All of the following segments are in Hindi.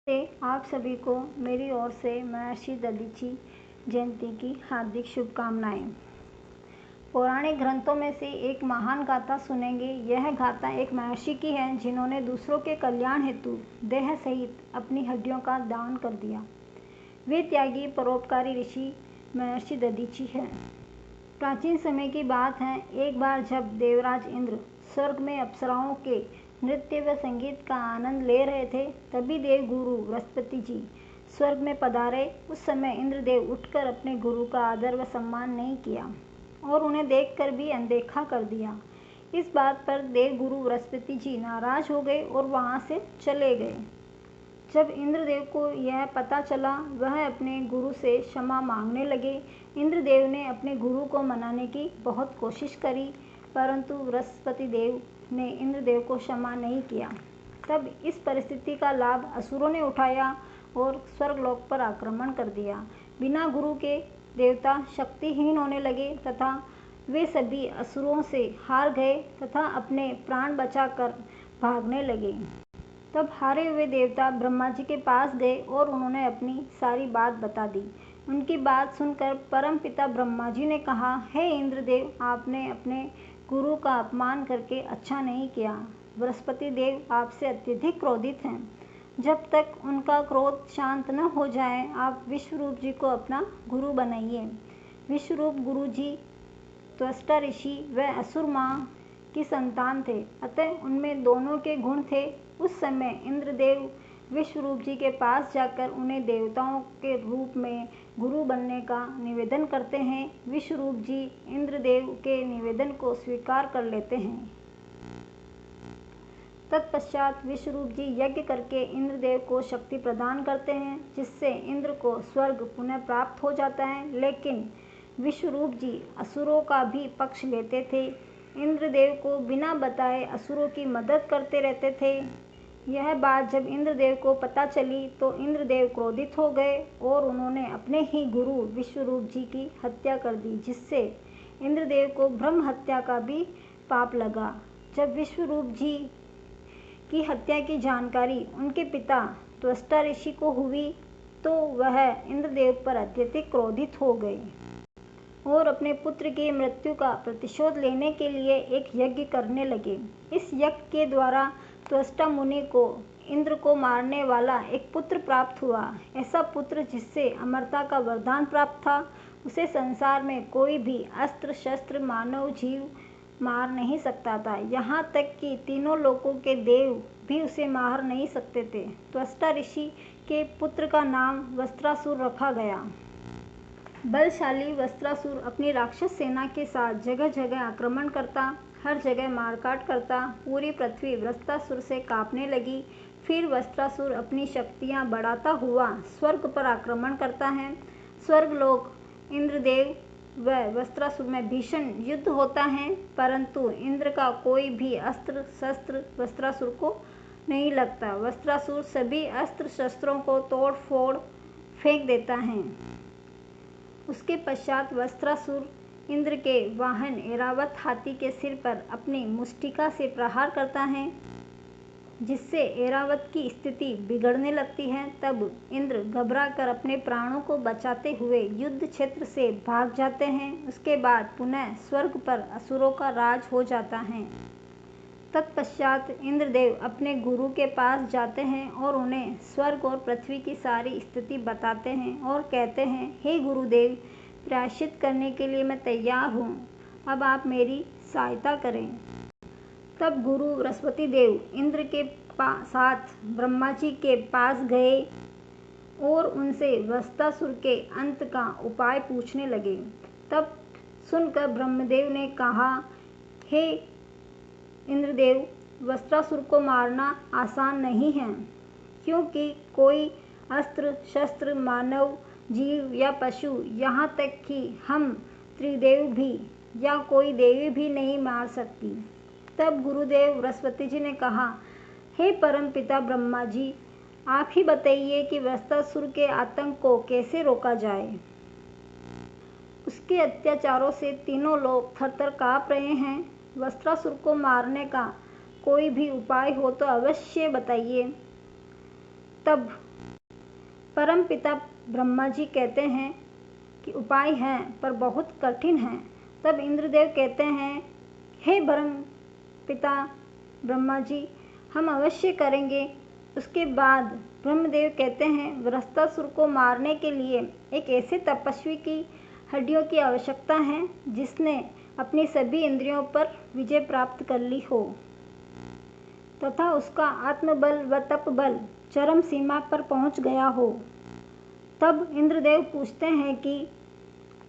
से आप सभी को मेरी ओर से महर्षि दधीची जयंती की हार्दिक शुभकामनाएं। पौराणिक ग्रंथों में से एक महान गाथा सुनेंगे। यह गाथा एक महर्षि की है जिन्होंने दूसरों के कल्याण हेतु देह सहित अपनी हड्डियों का दान कर दिया। वे त्यागी परोपकारी ऋषि महर्षि दधीची हैं। प्राचीन समय की बात है, एक बार जब देवराज इंद्र स्वर्ग में अप्सराओं के नृत्य व संगीत का आनंद ले रहे थे, तभी देव गुरु बृहस्पति जी स्वर्ग में पधारे। उस समय इंद्रदेव उठकर अपने गुरु का आदर व सम्मान नहीं किया और उन्हें देखकर भी अनदेखा कर दिया। इस बात पर देव गुरु बृहस्पति जी नाराज हो गए और वहां से चले गए। जब इंद्रदेव को यह पता चला, वह अपने गुरु से क्षमा मांगने लगे। इंद्रदेव ने अपने गुरु को मनाने की बहुत कोशिश करी, परंतु बृहस्पति देव ने इंद्रदेव को क्षमा नहीं किया। तब इस परिस्थिति का लाभ असुरों ने उठाया और स्वर्गलोक पर आक्रमण कर दिया। बिना गुरु के देवता शक्तिहीन होने लगे तथा वे सभी असुरों से हार गए तथा अपने प्राण बचाकर भागने लगे। तब हारे हुए देवता ब्रह्मा जी के पास गए और उन्होंने अपनी सारी बात बता दी। उनकी बात सुनकर परम पिता ब्रह्मा जी ने कहा, हे इंद्रदेव, आपने अपने गुरु का अपमान करके अच्छा नहीं किया। बृहस्पति देव आपसे अत्यधिक क्रोधित हैं। जब तक उनका क्रोध शांत न हो जाए, आप विश्वरूप जी को अपना गुरु बनाइए। विश्वरूप गुरु जी त्वष्टा ऋषि व असुर माँ की संतान थे, अतः उनमें दोनों के गुण थे। उस समय इंद्रदेव विश्वरूप जी के पास जाकर उन्हें देवताओं के रूप में गुरु बनने का निवेदन करते हैं। विश्वरूप जी इंद्रदेव के निवेदन को स्वीकार कर लेते हैं। तत्पश्चात विश्वरूप जी यज्ञ करके इंद्रदेव को शक्ति प्रदान करते हैं, जिससे इंद्र को स्वर्ग पुनः प्राप्त हो जाता है। लेकिन विश्वरूप जी असुरों का भी पक्ष लेते थे। इंद्रदेव को बिना बताए असुरों की मदद करते रहते थे। यह बात जब इंद्रदेव को पता चली तो इंद्रदेव क्रोधित हो गए और उन्होंने अपने ही गुरु विश्वरूप जी की हत्या कर दी, जिससे इंद्रदेव को ब्रह्म हत्या का भी पाप लगा। जब विश्वरूप जी की हत्या की जानकारी उनके पिता त्वष्टा ऋषि को हुई तो वह इंद्रदेव पर अत्यधिक क्रोधित हो गए और अपने पुत्र की मृत्यु का प्रतिशोध लेने के लिए एक यज्ञ करने लगे। इस यज्ञ के द्वारा त्वष्टा मुनि को इंद्र को मारने वाला एक पुत्र प्राप्त हुआ। ऐसा पुत्र जिससे अमरता का वरदान प्राप्त था, उसे संसार में कोई भी अस्त्र शस्त्र मानव जीव मार नहीं सकता था। यहाँ तक कि तीनों लोकों के देव भी उसे मार नहीं सकते थे। त्वष्टा ऋषि के पुत्र का नाम वस्त्रासुर रखा गया। बलशाली वस्त्रासुर अपनी राक्षस सेना के साथ जगह जगह आक्रमण करता, हर जगह मारकाट करता। पूरी पृथ्वी वस्त्रासुर से कांपने लगी। फिर वस्त्रासुर अपनी शक्तियां बढ़ाता हुआ स्वर्ग पर आक्रमण करता है। स्वर्गलोक इंद्रदेव व वस्त्रासुर में भीषण युद्ध होता है, परंतु इंद्र का कोई भी अस्त्र शस्त्र वस्त्रासुर को नहीं लगता। वस्त्रासुर सभी अस्त्र शस्त्रों को तोड़ फोड़ फेंक देता है। उसके पश्चात वस्त्रासुर इंद्र के वाहन ऐरावत हाथी के सिर पर अपनी मुष्टिका से प्रहार करता है, जिससे ऐरावत की स्थिति बिगड़ने लगती है। तब इंद्र घबराकर अपने प्राणों को बचाते हुए युद्ध क्षेत्र से भाग जाते हैं। उसके बाद पुनः स्वर्ग पर असुरों का राज हो जाता है। तत्पश्चात इंद्रदेव अपने गुरु के पास जाते हैं और उन्हें स्वर्ग और पृथ्वी की सारी स्थिति बताते हैं और कहते हैं, हे गुरुदेव, प्रायश्चित करने के लिए मैं तैयार हूँ, अब आप मेरी सहायता करें। तब गुरु बृहस्पति देव इंद्र के साथ ब्रह्मा जी के पास गए और उनसे वस्त्रासुर के अंत का उपाय पूछने लगे। तब सुनकर ब्रह्मदेव ने कहा, हे इंद्रदेव, वस्त्रासुर को मारना आसान नहीं है, क्योंकि कोई अस्त्र शस्त्र मानव जीव या पशु, यहाँ तक कि हम त्रिदेव भी या कोई देवी भी नहीं मार सकती। तब गुरुदेव बृहस्पति जी ने कहा, हे परम पिता ब्रह्मा जी, आप ही बताइए कि वस्त्रासुर के आतंक को कैसे रोका जाए। उसके अत्याचारों से तीनों लोग थरथर काँप रहे हैं। वस्त्रासुर को मारने का कोई भी उपाय हो तो अवश्य बताइए। तब परमपिता ब्रह्मा जी कहते हैं कि उपाय है पर बहुत कठिन है। तब इंद्रदेव कहते हैं, हे परमपिता ब्रह्मा जी, हम अवश्य करेंगे। उसके बाद ब्रह्मदेव कहते हैं, वृत्रासुर को मारने के लिए एक ऐसे तपस्वी की हड्डियों की आवश्यकता है जिसने अपनी सभी इंद्रियों पर विजय प्राप्त कर ली हो तथा उसका आत्मबल व तप बल चरम सीमा पर पहुंच गया हो। तब इंद्रदेव पूछते हैं कि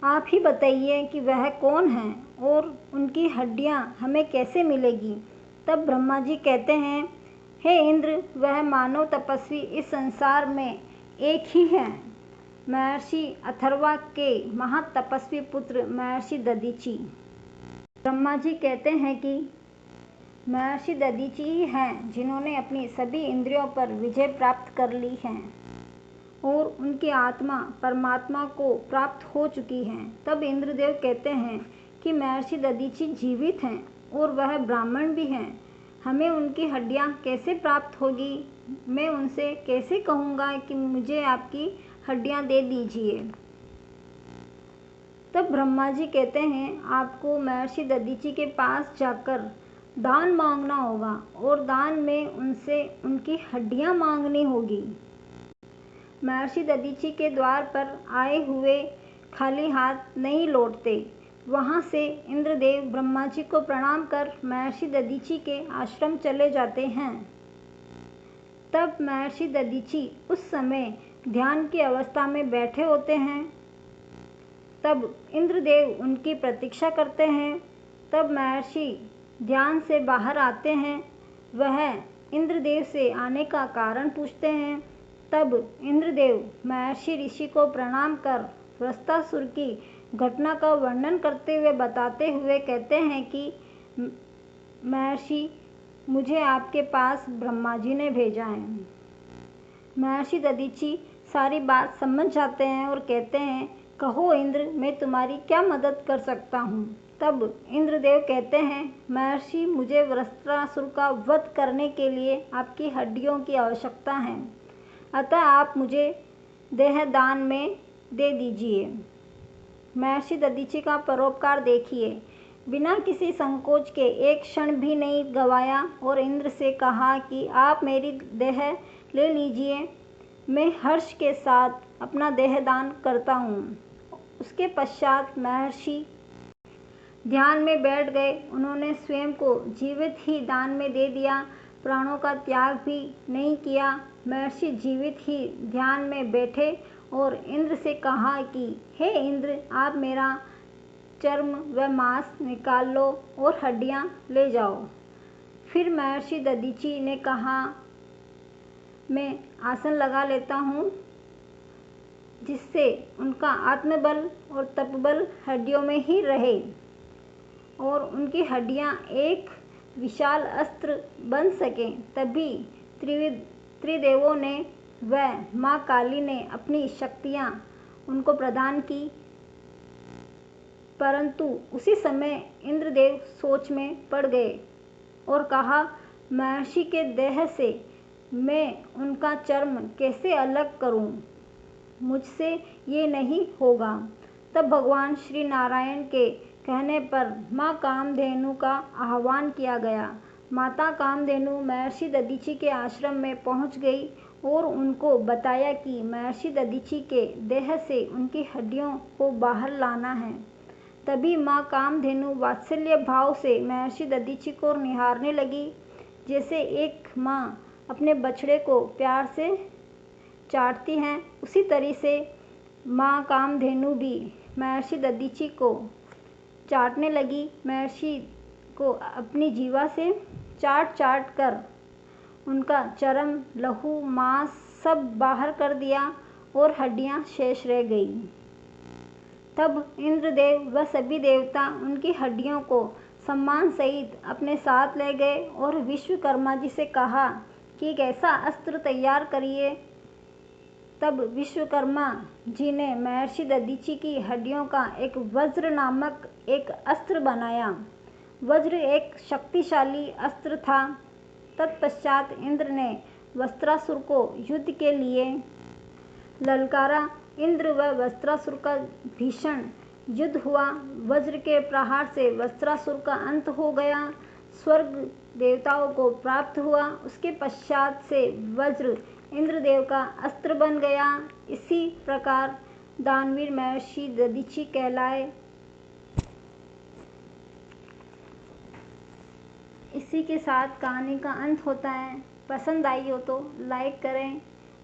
आप ही बताइए कि वह कौन है और उनकी हड्डियां हमें कैसे मिलेगी। तब ब्रह्मा जी कहते हैं, हे इंद्र, वह मानव तपस्वी इस संसार में एक ही है, महर्षि अथर्वा के महातपस्वी पुत्र महर्षि दधीचि। ब्रह्मा जी कहते हैं कि महर्षि दधीचि ही हैं जिन्होंने अपनी सभी इंद्रियों पर विजय प्राप्त कर ली है और उनकी आत्मा परमात्मा को प्राप्त हो चुकी है। तब इंद्रदेव कहते हैं कि महर्षि दधीचि जीवित हैं और वह ब्राह्मण भी हैं। हमें उनकी हड्डियां कैसे प्राप्त होगी? मैं उनसे कैसे कहूँगा कि मुझे आपकी हड्डियां दे दीजिए? तब ब्रह्मा जी कहते हैं, आपको महर्षि दधीचि के पास जाकर दान मांगना होगा और दान में उनसे उनकी हड्डियां मांगनी होगी। महर्षि दधीचि के द्वार पर आए हुए खाली हाथ नहीं लौटते। वहां से इंद्रदेव ब्रह्मा जी को प्रणाम कर महर्षि दधीचि के आश्रम चले जाते हैं। तब महर्षि दधीचि उस समय ध्यान की अवस्था में बैठे होते हैं। तब इंद्रदेव उनकी प्रतीक्षा करते हैं। तब महर्षि ध्यान से बाहर आते हैं। वह इंद्रदेव से आने का कारण पूछते हैं। तब इंद्रदेव महर्षि ऋषि को प्रणाम कर वृत्रासुर की घटना का वर्णन करते हुए बताते हुए कहते हैं कि महर्षि, मुझे आपके पास ब्रह्मा जी ने भेजा है। महर्षि दधीचि सारी बात समझ जाते हैं और कहते हैं, कहो इंद्र, मैं तुम्हारी क्या मदद कर सकता हूँ। तब इंद्रदेव कहते हैं, महर्षि, मुझे वृत्रासुर का वध करने के लिए आपकी हड्डियों की आवश्यकता है, अतः आप मुझे देह दान में दे दीजिए। महर्षि दधीचि का परोपकार देखिए। बिना किसी संकोच के एक क्षण भी नहीं गवाया और इंद्र से कहा कि आप मेरी देह ले लीजिए, मैं हर्ष के साथ अपना देह दान करता हूँ। उसके पश्चात महर्षि ध्यान में बैठ गए। उन्होंने स्वयं को जीवित ही दान में दे दिया, प्राणों का त्याग भी नहीं किया। महर्षि जीवित ही ध्यान में बैठे और इंद्र से कहा कि हे इंद्र, आप मेरा चर्म व मांस निकाल लो और हड्डियां ले जाओ। फिर महर्षि दधीचि ने कहा, मैं आसन लगा लेता हूँ जिससे उनका आत्मबल और तपबल हड्डियों में ही रहे और उनकी हड्डियां एक विशाल अस्त्र बन सकें। तभी त्रिदेवों ने व माँ काली ने अपनी शक्तियां उनको प्रदान की। परंतु उसी समय इंद्रदेव सोच में पड़ गए और कहा, महर्षि के देह से मैं उनका चर्म कैसे अलग करूं? मुझसे ये नहीं होगा। तब भगवान श्री नारायण के कहने पर माँ कामधेनु का आह्वान किया गया। माता कामधेनु महर्षि दधीचि के आश्रम में पहुंच गई और उनको बताया कि महर्षि दधीचि के देह से उनकी हड्डियों को बाहर लाना है। तभी माँ कामधेनु वात्सल्य भाव से महर्षि दधीचि को निहारने लगी, जैसे एक माँ अपने बछड़े को प्यार से चाटती हैं। उसी तरह से माँ कामधेनु भी महर्षि दधीचि को चाटने लगी। महर्षि को अपनी जीवा से चाट चाट कर उनका चर्म, लहू, मांस सब बाहर कर दिया और हड्डियां शेष रह गई। तब इंद्रदेव व सभी देवता उनकी हड्डियों को सम्मान सहित अपने साथ ले गए और विश्वकर्मा जी से कहा कि एक ऐसा अस्त्र तैयार करिए। तब विश्वकर्मा जी ने महर्षि दधीचि की हड्डियों का एक वज्र नामक एक अस्त्र बनाया। वज्र एक शक्तिशाली अस्त्र था। तत्पश्चात इंद्र ने वृत्रासुर को युद्ध के लिए ललकारा। इंद्र व वस्त्रासुर का भीषण युद्ध हुआ। वज्र के प्रहार से वस्त्रासुर का अंत हो गया। स्वर्ग देवताओं को प्राप्त हुआ। उसके पश्चात से वज्र इंद्रदेव का अस्त्र बन गया। इसी प्रकार दानवीर महर्षि दधीची कहलाए। इसी के साथ कहानी का अंत होता है। पसंद आई हो तो लाइक करें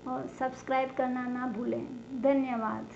और सब्सक्राइब करना ना भूलें। धन्यवाद।